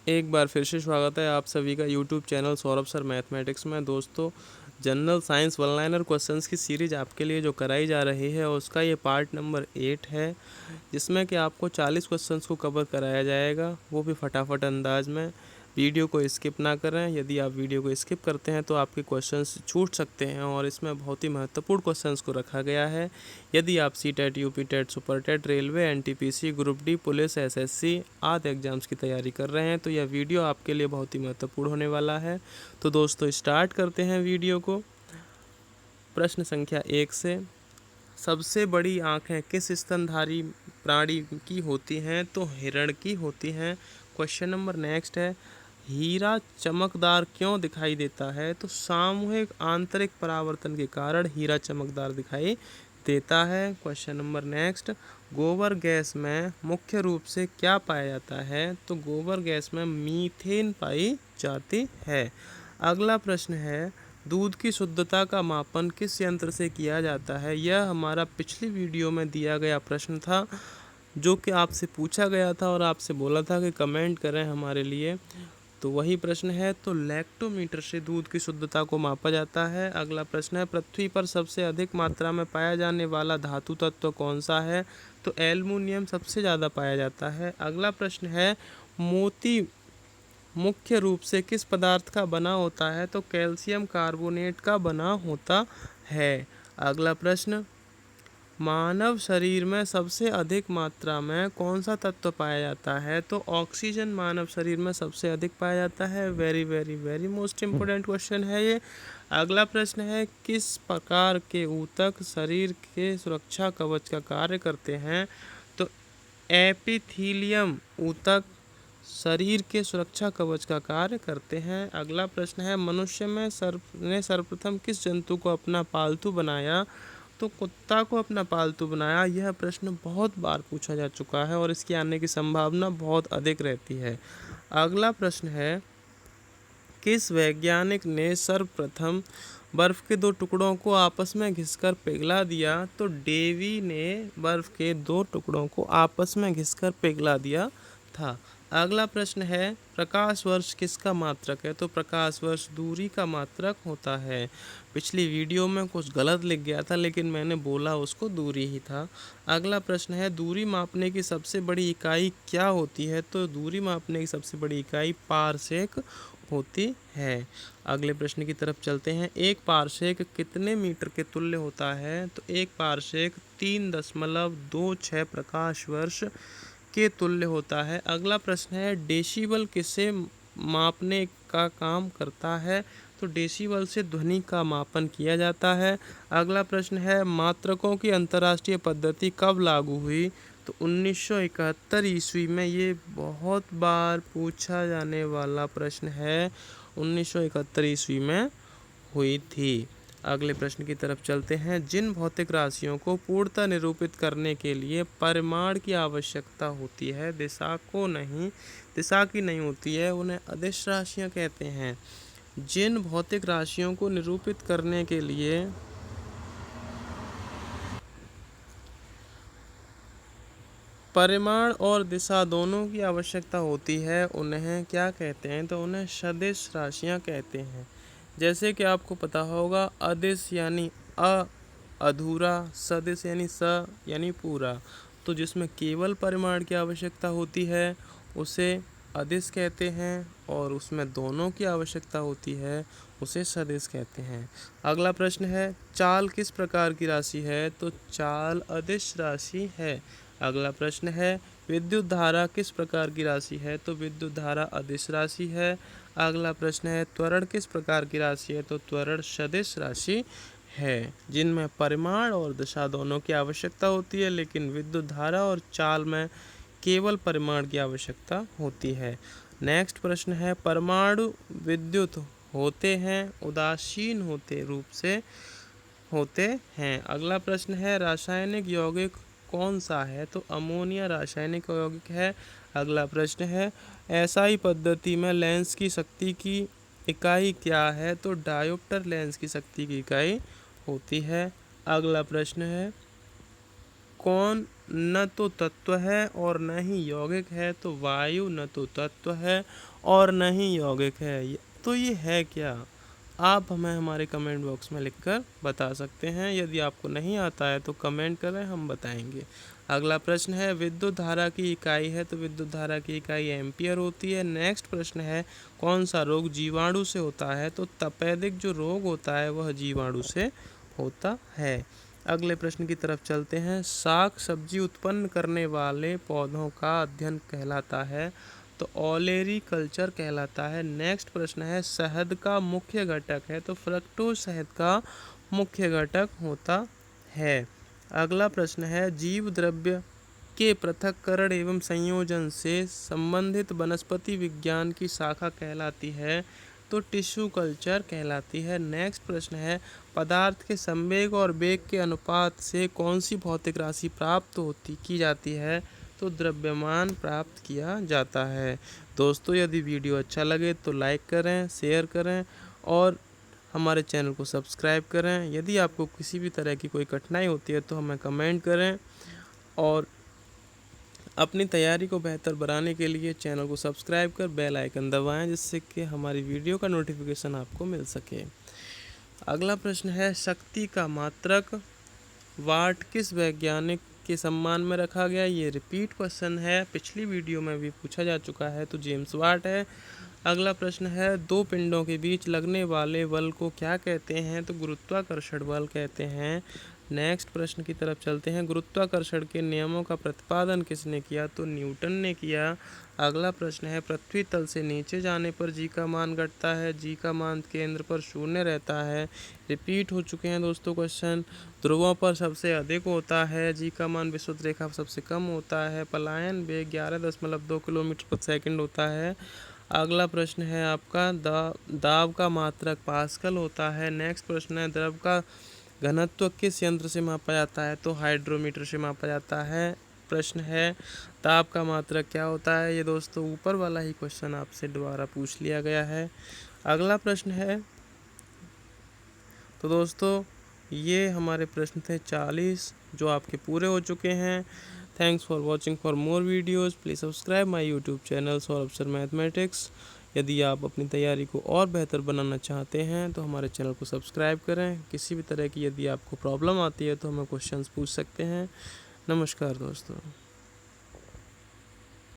एक बार फिर से स्वागत है आप सभी का YouTube channel Saurabh sir mathematics में। दोस्तों, general science one liner questions की सीरीज आपके लिए जो कराई जा रही है उसका ये पार्ट नंबर 8 है, जिसमें कि आपको 40 क्वेश्चंस को कवर कराया जाएगा, वो भी फटाफट अंदाज में। वीडियो को स्किप ना करें। यदि आप वीडियो को स्किप करते हैं तो आपके क्वेश्चंस छूट सकते हैं और इसमें बहुत ही महत्वपूर्ण क्वेश्चंस को रखा गया है। यदि आप CTET, UP TET, super TET, railway, NTPC, group D, police, SSC आदि एग्जाम्स की तैयारी कर रहे हैं तो यह वीडियो आपके लिए बहुत ही महत्वपूर्ण होने वाला है। तो दोस्तों, स्टार्ट करते हैं वीडियो को। प्रश्न संख्या 1 से, सबसे बड़ी आँखें किस स्तनधारी प्राणी की होती हैं? तो हिरण की होती हैं। क्वेश्चन नंबर नेक्स्ट है, हीरा चमकदार क्यों दिखाई देता है? तो सामूहिक आंतरिक परावर्तन के कारण हीरा चमकदार दिखाई देता है। क्वेश्चन नंबर नेक्स्ट, गोबर गैस में मुख्य रूप से क्या पाया जाता है? तो गोबर गैस में मीथेन पाई जाती है। अगला प्रश्न है, दूध की शुद्धता का मापन किस यंत्र से किया जाता है? यह हमारा पिछली वीडियो में दिया गया प्रश्न था, जो कि आपसे पूछा गया था और आपसे बोला था कि कमेंट करें हमारे लिए। तो वही प्रश्न है। तो लैक्टोमीटर से दूध की शुद्धता को मापा जाता है। अगला प्रश्न है, पृथ्वी पर सबसे अधिक मात्रा में पाया जाने वाला धातु तत्व कौन सा है? तो एल्युमिनियम सबसे ज़्यादा पाया जाता है। अगला प्रश्न है, मोती मुख्य रूप से किस पदार्थ का बना होता है? तो कैल्शियम कार्बोनेट का बना होता है। अगला प्रश्न, मानव शरीर में सबसे अधिक मात्रा में कौन सा तत्व पाया जाता है? तो ऑक्सीजन मानव शरीर में सबसे अधिक पाया जाता है। Very very very most important question है ये। अगला प्रश्न है, किस प्रकार के ऊतक शरीर के सुरक्षा कवच का कार्य करते हैं? तो एपिथीलियम ऊतक शरीर के सुरक्षा कवच का कार्य करते हैं। अगला प्रश्न है, मनुष्य में सर्वप्रथम किस जंतु को अपना पालतू बनाया? तो कुत्ता को अपना पालतू बनाया। यह प्रश्न बहुत बार पूछा जा चुका है और इसके आने की संभावना बहुत अधिक रहती है। अगला प्रश्न है, किस वैज्ञानिक ने सर्वप्रथम बर्फ के दो टुकड़ों को आपस में घिसकर पिघला दिया? तो डेवी ने बर्फ के दो टुकड़ों को आपस में घिसकर पिघला दिया था। अगला प्रश्न है, प्रकाश वर्ष किसका मात्रक है? तो प्रकाश वर्ष दूरी का मात्रक होता है। पिछली वीडियो में कुछ गलत लिख गया था, लेकिन मैंने बोला उसको दूरी ही था। अगला प्रश्न है, दूरी मापने की सबसे बड़ी इकाई क्या होती है? तो दूरी मापने की सबसे बड़ी इकाई पारसेक होती है। अगले प्रश्न की तरफ चलते हैं। एक पारसेक कितने मीटर के तुल्य होता है? तो एक पारसेक 3.26 प्रकाश वर्ष के तुल्य होता है। अगला प्रश्न है, डेसिबल किसे मापने का काम करता है? तो डेसिबल से ध्वनि का मापन किया जाता है। अगला प्रश्न है, मात्रकों की अंतर्राष्ट्रीय पद्धति कब लागू हुई? तो 1971 ईस्वी में। ये बहुत बार पूछा जाने वाला प्रश्न है। 1971 ईस्वी में हुई थी। अगले प्रश्न की तरफ चलते हैं। जिन भौतिक राशियों को पूर्णतः निरूपित करने के लिए परिमाण की आवश्यकता होती है, दिशा की नहीं होती है, उन्हें अदिश राशियाँ कहते हैं। जिन भौतिक राशियों को निरूपित करने के लिए परिमाण और दिशा दोनों की आवश्यकता होती है, उन्हें क्या कहते हैं? तो उन्हें सदिश राशियाँ कहते हैं। जैसे कि आपको पता होगा, अदिश यानी अधूरा, सदिश यानी यानी पूरा। तो जिसमें केवल परिमाण की आवश्यकता होती है उसे अदिश कहते हैं, और उसमें दोनों की आवश्यकता होती है उसे सदिश कहते हैं। अगला प्रश्न है, चाल किस प्रकार की राशि है? तो चाल अदिश राशि है। अगला प्रश्न है, विद्युत धारा किस प्रकार की राशि है? तो विद्युत धारा अदिश राशि है। अगला प्रश्न है, त्वरण किस प्रकार की राशि है? तो त्वरण सदिश राशि है। जिनमें परिमाण और दिशा दोनों की आवश्यकता होती है, लेकिन विद्युत धारा और चाल में केवल परिमाण की आवश्यकता होती है। नेक्स्ट प्रश्न है, परमाणु विद्युत होते हैं, उदासीन होते रूप से होते हैं। अगला प्रश्न है, रासायनिक यौगिक कौन सा है? तो अमोनिया रासायनिक यौगिक है। अगला प्रश्न है, एसआई पद्धति में लेंस की शक्ति की इकाई क्या है? तो डायोप्टर लेंस की शक्ति की इकाई होती है। अगला प्रश्न है, कौन न तो तत्व है और न ही यौगिक है, तो वायु न तो तत्व है और न ही यौगिक है। तो ये है क्या? आप हमें हमारे कमेंट बॉक्स में लिखकर बता सकते हैं। यदि आपको नहीं आता है तो कमेंट करें, हम बताएंगे। अगला प्रश्न है, विद्युत धारा की इकाई है, तो विद्युत धारा की इकाई एम्पियर होती है। नेक्स्ट प्रश्न है, कौन सा रोग जीवाणु से होता है, तो तपेदिक जो रोग होता है वह जीवाणु से होता है। अगले प्रश्न की तरफ चलते हैं, साग सब्जी उत्पन्न करने वाले पौधों का अध्ययन कहलाता है, तो ऑलेरी कल्चर कहलाता है। नेक्स्ट प्रश्न है, शहद का मुख्य घटक है, तो फ्रक्टोज शहद का मुख्य घटक होता है। अगला प्रश्न है, जीव द्रव्य के पृथक्करण एवं संयोजन से संबंधित वनस्पति विज्ञान की शाखा कहलाती है, तो टिश्यू कल्चर कहलाती है। नेक्स्ट प्रश्न है, पदार्थ के संवेग और वेग के अनुपात से कौन सी भौतिक राशि प्राप्त की जाती है, तो द्रव्यमान प्राप्त किया जाता है। दोस्तों, यदि वीडियो अच्छा लगे तो लाइक करें, शेयर करें और हमारे चैनल को सब्सक्राइब करें। यदि आपको किसी भी तरह की कोई कठिनाई होती है तो हमें कमेंट करें और अपनी तैयारी को बेहतर बनाने के लिए चैनल को सब्सक्राइब कर बेल आइकन दबाएं, जिससे कि हमारी वीडियो का नोटिफिकेशन आपको मिल सके। अगला प्रश्न है, शक्ति का मात्रक वाट किस वैज्ञानिक के सम्मान में रखा गया? ये रिपीट क्वेश्चन है, पिछली वीडियो में भी पूछा जा चुका है, तो जेम्स वाट है। अगला प्रश्न है, दो पिंडों के बीच लगने वाले बल को क्या कहते हैं, तो गुरुत्वाकर्षण बल कहते हैं। नेक्स्ट प्रश्न की तरफ चलते हैं, गुरुत्वाकर्षण के नियमों का प्रतिपादन किसने किया, तो न्यूटन ने किया। अगला प्रश्न है, पृथ्वी तल से नीचे जाने पर जी का मान घटता है, जी का मान केंद्र पर शून्य रहता है। रिपीट हो चुके हैं दोस्तों क्वेश्चन। ध्रुवों पर सबसे अधिक होता है, जी का मान विषुवत रेखा पर सबसे कम होता है। पलायन वेग 11.2 किलोमीटर पर सेकंड होता है। अगला प्रश्न है आपका, दाब का मात्रक पास्कल होता है। नेक्स्ट प्रश्न है, द्रव का घनत्व किस यंत्र से मापा जाता है, तो हाइड्रोमीटर से मापा जाता है। प्रश्न है, ताप का मात्रक क्या होता है? ये दोस्तों ऊपर वाला ही क्वेश्चन आपसे दोबारा पूछ लिया गया है। अगला प्रश्न है, तो दोस्तों ये हमारे प्रश्न थे 40 जो आपके पूरे हो चुके हैं। Thanks for watching. For more videos please subscribe my YouTube channel Saurabh sir mathematics. यदि आप अपनी तैयारी को और बेहतर बनाना चाहते हैं तो हमारे चैनल को सब्सक्राइब करें। किसी भी तरह की यदि आपको प्रॉब्लम आती है तो हमें क्वेश्चंस पूछ सकते हैं। नमस्कार दोस्तों।